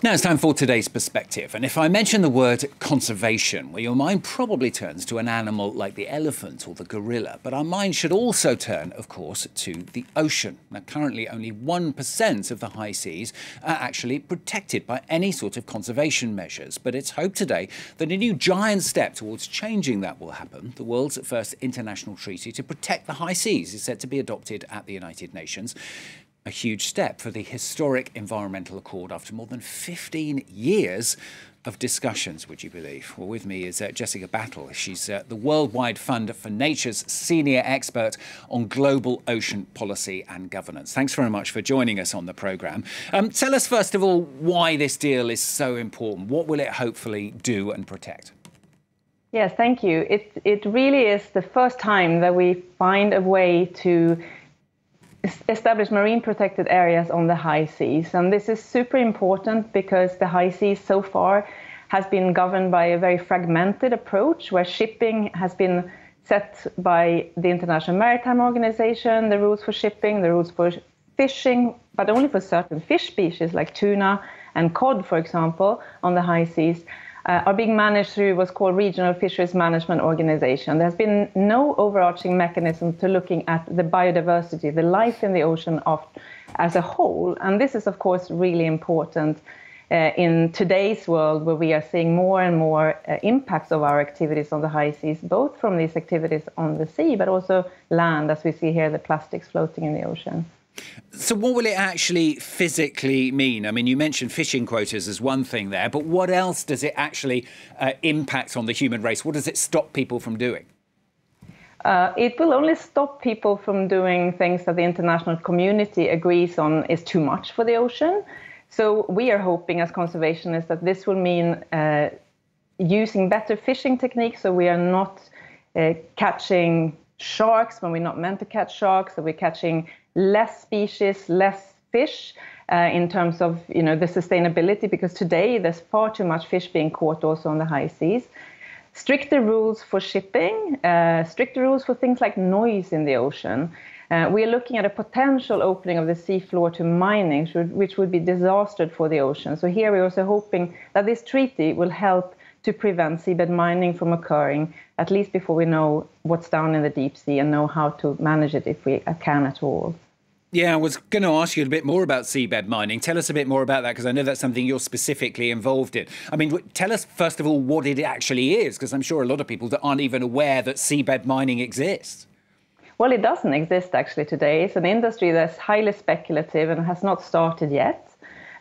Now it's time for today's perspective. And if I mention the word conservation, well, your mind probably turns to an animal like the elephant or the gorilla. But our mind should also turn, of course, to the ocean. Now, currently, only 1% of the high seas are actually protected by any sort of conservation measures. But it's hoped today that a new giant step towards changing that will happen. The world's first international treaty to protect the high seas is set to be adopted at the United Nations. A huge step for the historic Environmental Accord after more than 15 years of discussions, would you believe? Well, with me is Jessica Battle. She's the Worldwide Fund for Nature's senior expert on global ocean policy and governance. Thanks very much for joining us on the programme. Tell us, first of all, why this deal is so important. What will it hopefully do and protect? Yes, thank you. It really is the first time that we find a way to establish marine protected areas on the high seas. And this is super important because the high seas so far has been governed by a very fragmented approach where shipping has been set by the International Maritime Organization, the rules for shipping, the rules for fishing, but only for certain fish species like tuna and cod, for example, on the high seas. Are being managed through what's called Regional Fisheries Management Organization. There's been no overarching mechanism to looking at the biodiversity, the life in the ocean as a whole. And this is, of course, really important in today's world where we are seeing more and more impacts of our activities on the high seas, both from these activities on the sea, but also land, as we see here, the plastics floating in the ocean. So what will it actually physically mean? I mean, you mentioned fishing quotas as one thing there, but what else does it actually impact on the human race? What does it stop people from doing? It will only stop people from doing things that the international community agrees on is too much for the ocean. So we are hoping as conservationists that this will mean using better fishing techniques, so we are not catching sharks when we're not meant to catch sharks, so we're catching less species, less fish in terms of the sustainability, because today there's far too much fish being caught also on the high seas. Stricter rules for shipping, stricter rules for things like noise in the ocean. We are looking at a potential opening of the seafloor to mining, which would be disastrous for the ocean. So here we're also hoping that this treaty will help to prevent seabed mining from occurring, at least before we know what's down in the deep sea and know how to manage it if we can at all. Yeah, I was going to ask you a bit more about seabed mining. Tell us a bit more about that, because I know that's something you're specifically involved in. I mean, tell us, first of all, what it actually is, because I'm sure a lot of people that aren't even aware that seabed mining exists. Well, it doesn't exist actually today. It's an industry that's highly speculative and has not started yet.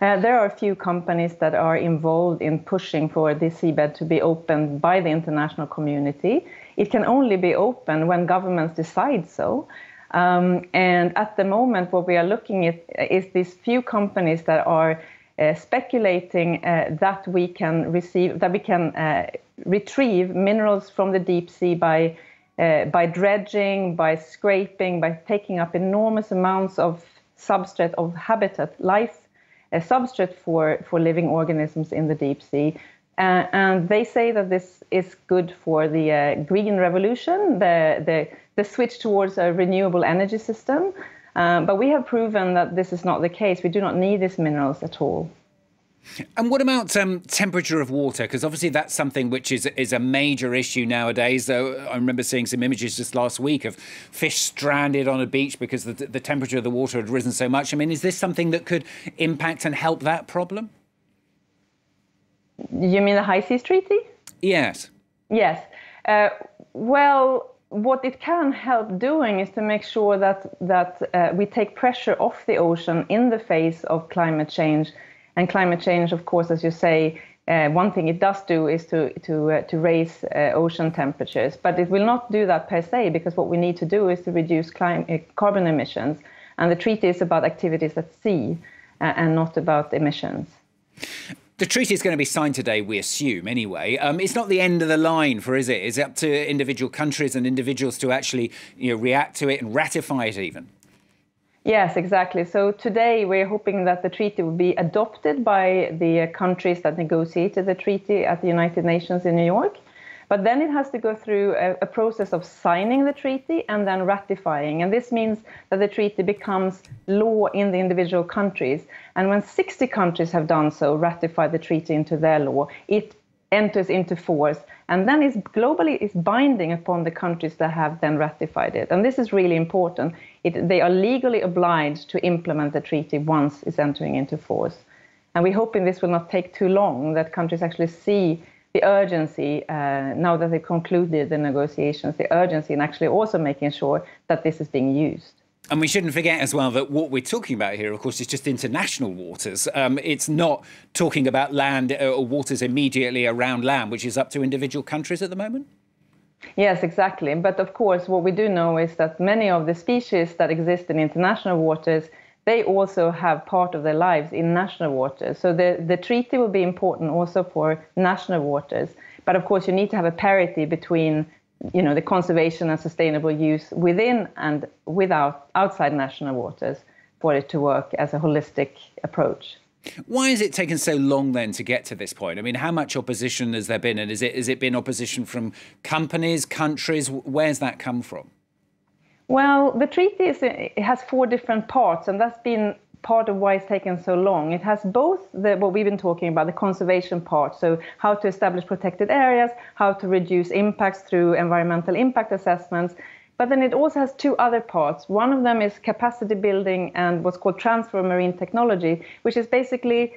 There are a few companies that are involved in pushing for this seabed to be opened by the international community. It can only be open when governments decide so. And at the moment, what we are looking at is these few companies that are speculating that we can retrieve minerals from the deep sea by dredging, by scraping, by taking up enormous amounts of substrate of habitat, life substrate for living organisms in the deep sea. And they say that this is good for the green revolution, the switch towards a renewable energy system. But we have proven that this is not the case. We do not need these minerals at all. And what about temperature of water? Because obviously that's something which is a major issue nowadays. Though I remember seeing some images just last week of fish stranded on a beach because the temperature of the water had risen so much. I mean, is this something that could impact and help that problem? You mean the High Seas Treaty? Yes. Yes. Well, what it can help doing is to make sure that we take pressure off the ocean in the face of climate change. And climate change, of course, as you say, one thing it does do is to raise ocean temperatures. But it will not do that per se, because what we need to do is to reduce carbon emissions. And the treaty is about activities at sea and not about emissions. The treaty is going to be signed today, we assume, anyway. It's not the end of the line, is it? It's up to individual countries and individuals to actually react to it and ratify it even. Yes, exactly. So today we're hoping that the treaty will be adopted by the countries that negotiated the treaty at the United Nations in New York. But then it has to go through a process of signing the treaty and then ratifying. And this means that the treaty becomes law in the individual countries. And when 60 countries have done so, ratified the treaty into their law, it enters into force. And then globally is binding upon the countries that have then ratified it. And this is really important. They are legally obliged to implement the treaty once it's entering into force. And we're hoping this will not take too long, that countries actually see the urgency, now that they've concluded the negotiations, the urgency in actually also making sure that this is being used. And we shouldn't forget as well that what we're talking about here, of course, is just international waters. It's not talking about land or waters immediately around land, which is up to individual countries at the moment? Yes, exactly. But of course, what we do know is that many of the species that exist in international waters, they also have part of their lives in national waters. So the treaty will be important also for national waters. But of course, you need to have a parity between the conservation and sustainable use within and outside national waters for it to work as a holistic approach. Why has it taken so long then to get to this point? I mean, how much opposition has there been? And has it been opposition from companies, countries? Where's that come from? Well, the treaty it has 4 different parts, and that's been part of why it's taken so long. It has both what we've been talking about, the conservation part, so how to establish protected areas, how to reduce impacts through environmental impact assessments, but then it also has 2 other parts. One of them is capacity building and what's called transfer of marine technology, which is basically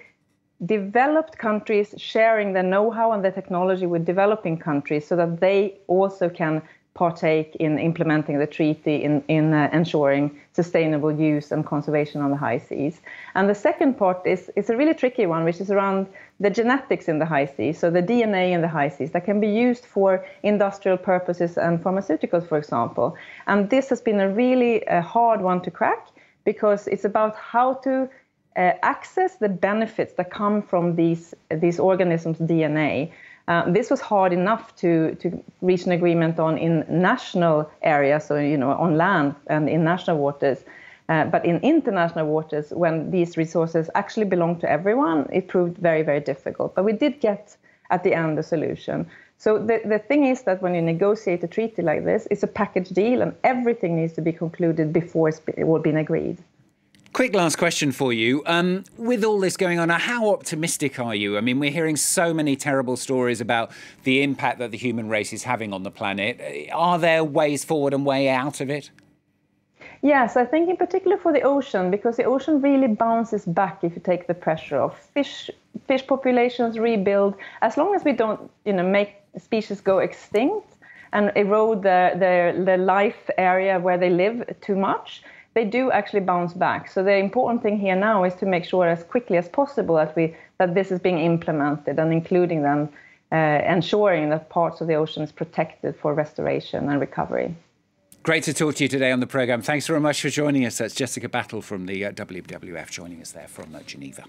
developed countries sharing their know-how and their technology with developing countries so that they also can partake in implementing the treaty in ensuring sustainable use and conservation on the high seas. And the second part is a really tricky one, which is around the genetics in the high seas, so the DNA in the high seas that can be used for industrial purposes and pharmaceuticals, for example. And this has been a really hard one to crack because it's about how to access the benefits that come from these organisms' DNA. This was hard enough to reach an agreement on in national areas, so on land and in national waters. But in international waters, when these resources actually belong to everyone, it proved very, very difficult. But we did get, at the end, a solution. So the thing is that when you negotiate a treaty like this, it's a package deal, and everything needs to be concluded before it's all been agreed. Quick last question for you. With all this going on, how optimistic are you? I mean, we're hearing so many terrible stories about the impact that the human race is having on the planet. Are there ways forward and way out of it? Yes, I think in particular for the ocean, because the ocean really bounces back if you take the pressure off. Fish populations rebuild. As long as we don't, make species go extinct and erode their life area where they live too much, they do actually bounce back. So the important thing here now is to make sure as quickly as possible that this is being implemented, and including them ensuring that parts of the ocean is protected for restoration and recovery. Great to talk to you today on the programme. Thanks very much for joining us. That's Jessica Battle from the WWF joining us there from Geneva.